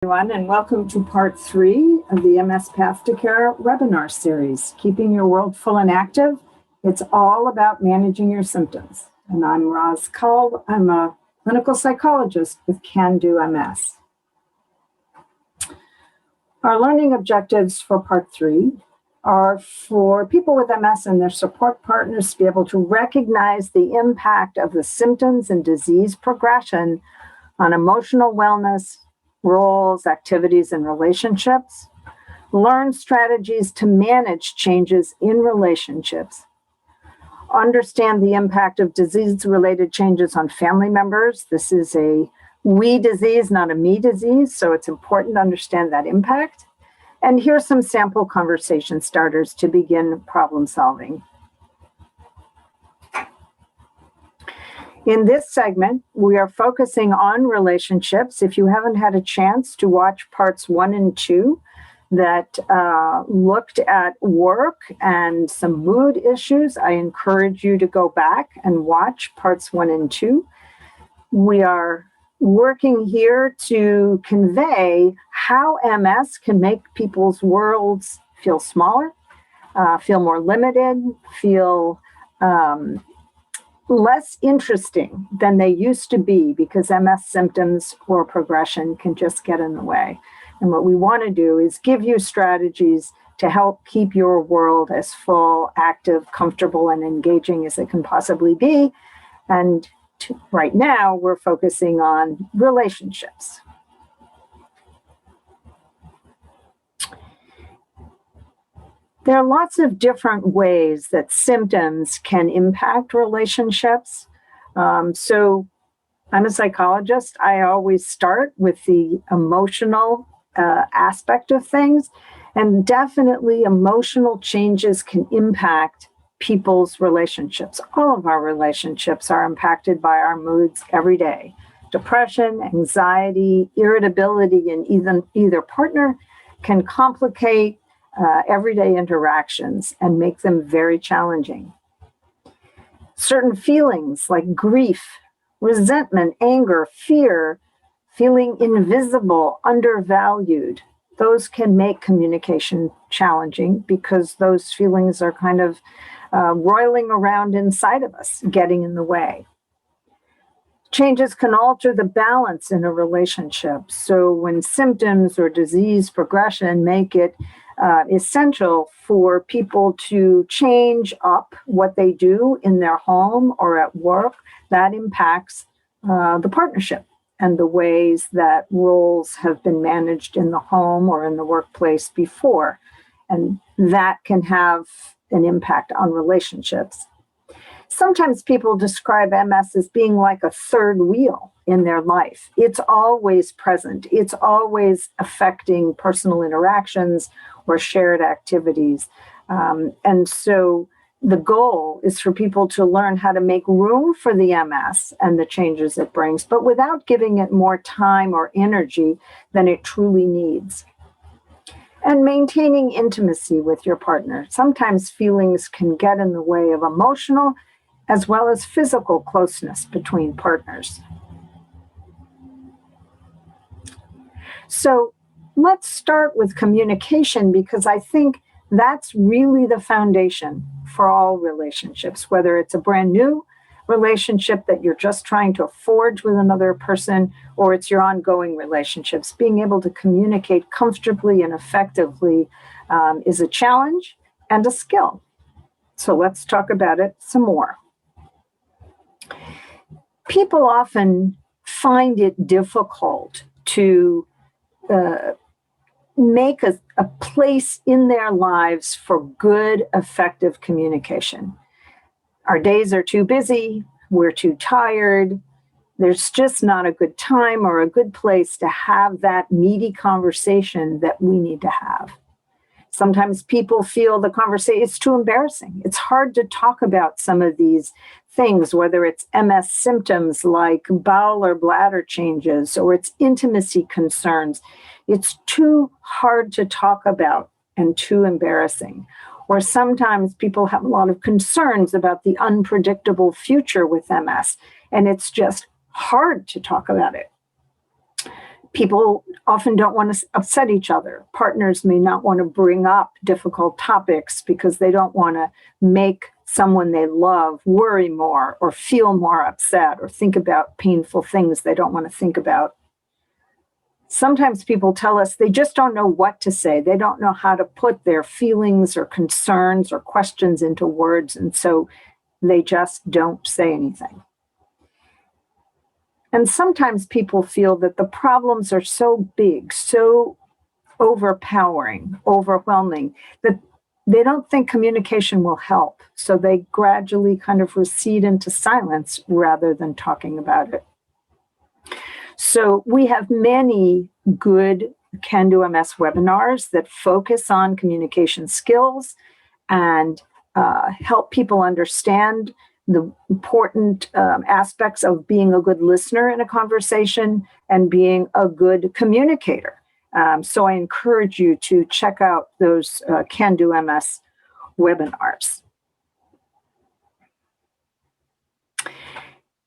Everyone, and welcome to part 3 of the MSPath2Care webinar series, Keeping Your World Full and Active. It's all about managing your symptoms. And I'm Roz. I'm a clinical psychologist with Can Do MS. Our learning objectives for part 3 are for people with MS and their support partners to be able to recognize the impact of the symptoms and disease progression on emotional wellness, roles, activities, and relationships. Learn strategies to manage changes in relationships. Understand the impact of disease-related changes on family members. This is a we disease, not a me disease, so it's important to understand that impact. And here's some sample conversation starters to begin problem solving. In this segment, we are focusing on relationships. If you haven't had a chance to watch parts 1 and 2 that looked at work and some mood issues, I encourage you to go back and watch parts 1 and 2. We are working here to convey how MS can make people's worlds feel smaller, feel more limited, feel less interesting than they used to be, because MS symptoms or progression can just get in the way. And what we want to do is give you strategies to help keep your world as full, active, comfortable, and engaging as it can possibly be. And right now, we're focusing on relationships. There are lots of different ways that symptoms can impact relationships. So I'm a psychologist. I always start with the emotional aspect of things. And definitely emotional changes can impact people's relationships. All of our relationships are impacted by our moods every day. Depression, anxiety, irritability in either partner can complicate everyday interactions and make them very challenging. Certain feelings like grief, resentment, anger, fear, feeling invisible, undervalued, those can make communication challenging because those feelings are kind of roiling around inside of us, getting in the way. Changes can alter the balance in a relationship. So when symptoms or disease progression make it essential for people to change up what they do in their home or at work, that impacts the partnership and the ways that roles have been managed in the home or in the workplace before. And that can have an impact on relationships. Sometimes people describe MS as being like a third wheel in their life. It's always present. It's always affecting personal interactions or shared activities. And so the goal is for people to learn how to make room for the MS and the changes it brings, but without giving it more time or energy than it truly needs. And maintaining intimacy with your partner. Sometimes feelings can get in the way of emotional as well as physical closeness between partners. So let's start with communication, because I think that's really the foundation for all relationships, whether it's a brand new relationship that you're just trying to forge with another person, or it's your ongoing relationships. Being able to communicate comfortably and effectively is a challenge and a skill. So let's talk about it some more. People often find it difficult to make a place in their lives for good, effective communication. Our days are too busy, we're too tired, there's just not a good time or a good place to have that meaty conversation that we need to have. Sometimes people feel the conversation is too embarrassing. It's hard to talk about some of these things, whether it's MS symptoms like bowel or bladder changes, or it's intimacy concerns. It's too hard to talk about and too embarrassing. Or sometimes people have a lot of concerns about the unpredictable future with MS, and it's just hard to talk about it. People often don't want to upset each other. Partners may not want to bring up difficult topics because they don't want to make someone they love worry more or feel more upset or think about painful things they don't want to think about. Sometimes people tell us they just don't know what to say. They don't know how to put their feelings or concerns or questions into words, and so they just don't say anything. And sometimes people feel that the problems are so big, so overpowering, overwhelming, that they don't think communication will help. So they gradually kind of recede into silence rather than talking about it. So we have many good Can Do MS webinars that focus on communication skills and help people understand the important aspects of being a good listener in a conversation and being a good communicator. So I encourage you to check out those Can Do MS webinars.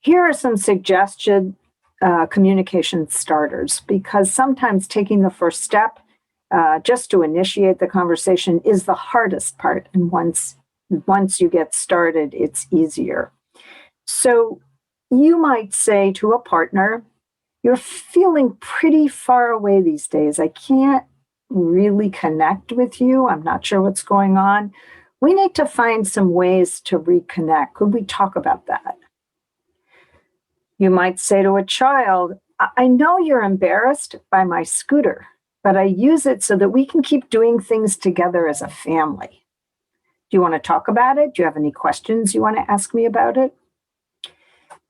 Here are some suggested communication starters, because sometimes taking the first step just to initiate the conversation is the hardest part. And once you get started, it's easier. So you might say to a partner, "You're feeling pretty far away these days. I can't really connect with you. I'm not sure what's going on. We need to find some ways to reconnect. Could we talk about that?" You might say to a child, "I know you're embarrassed by my scooter, but I use it so that we can keep doing things together as a family. Do you want to talk about it? Do you have any questions you want to ask me about it?"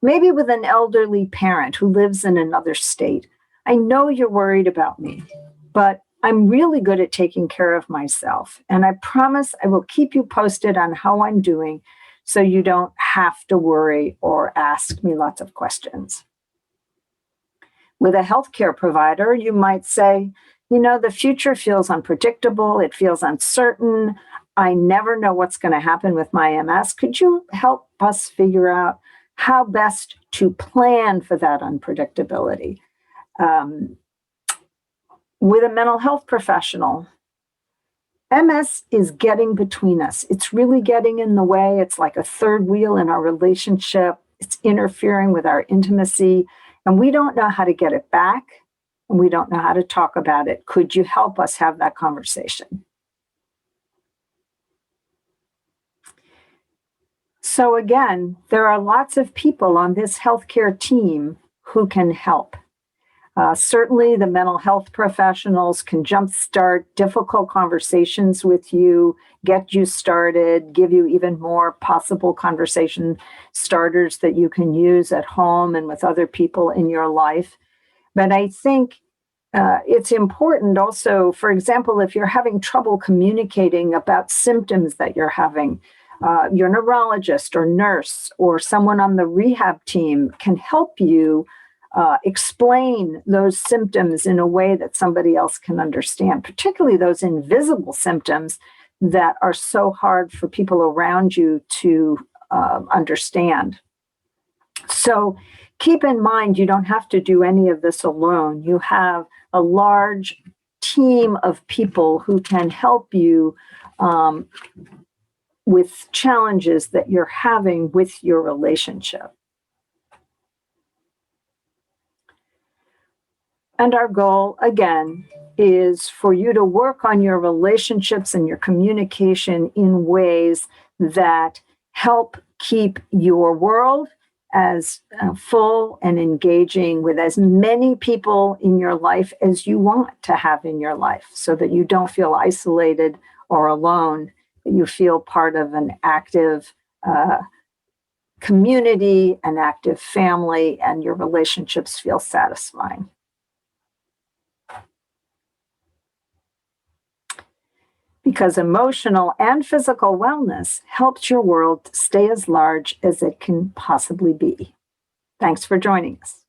Maybe with an elderly parent who lives in another state, "I know you're worried about me, but I'm really good at taking care of myself, and I promise I will keep you posted on how I'm doing so you don't have to worry or ask me lots of questions." With a healthcare provider, you might say, "The future feels unpredictable. It feels uncertain. I never know what's going to happen with my MS. Could you help us figure out how best to plan for that unpredictability?" With a mental health professional, MS is getting between us. It's really getting in the way. It's like a third wheel in our relationship. It's interfering with our intimacy, and we don't know how to get it back, and we don't know how to talk about it. Could you help us have that conversation? So again, there are lots of people on this healthcare team who can help. Certainly, the mental health professionals can jumpstart difficult conversations with you, get you started, give you even more possible conversation starters that you can use at home and with other people in your life. But I think it's important also, for example, if you're having trouble communicating about symptoms that you're having, your neurologist or nurse or someone on the rehab team can help you explain those symptoms in a way that somebody else can understand, particularly those invisible symptoms that are so hard for people around you to understand. So keep in mind, you don't have to do any of this alone. You have a large team of people who can help you with challenges that you're having with your relationship. And our goal, again, is for you to work on your relationships and your communication in ways that help keep your world as full and engaging with as many people in your life as you want to have in your life, so that you don't feel isolated or alone, that you feel part of an active community, an active family, and your relationships feel satisfying. Because emotional and physical wellness helps your world stay as large as it can possibly be. Thanks for joining us.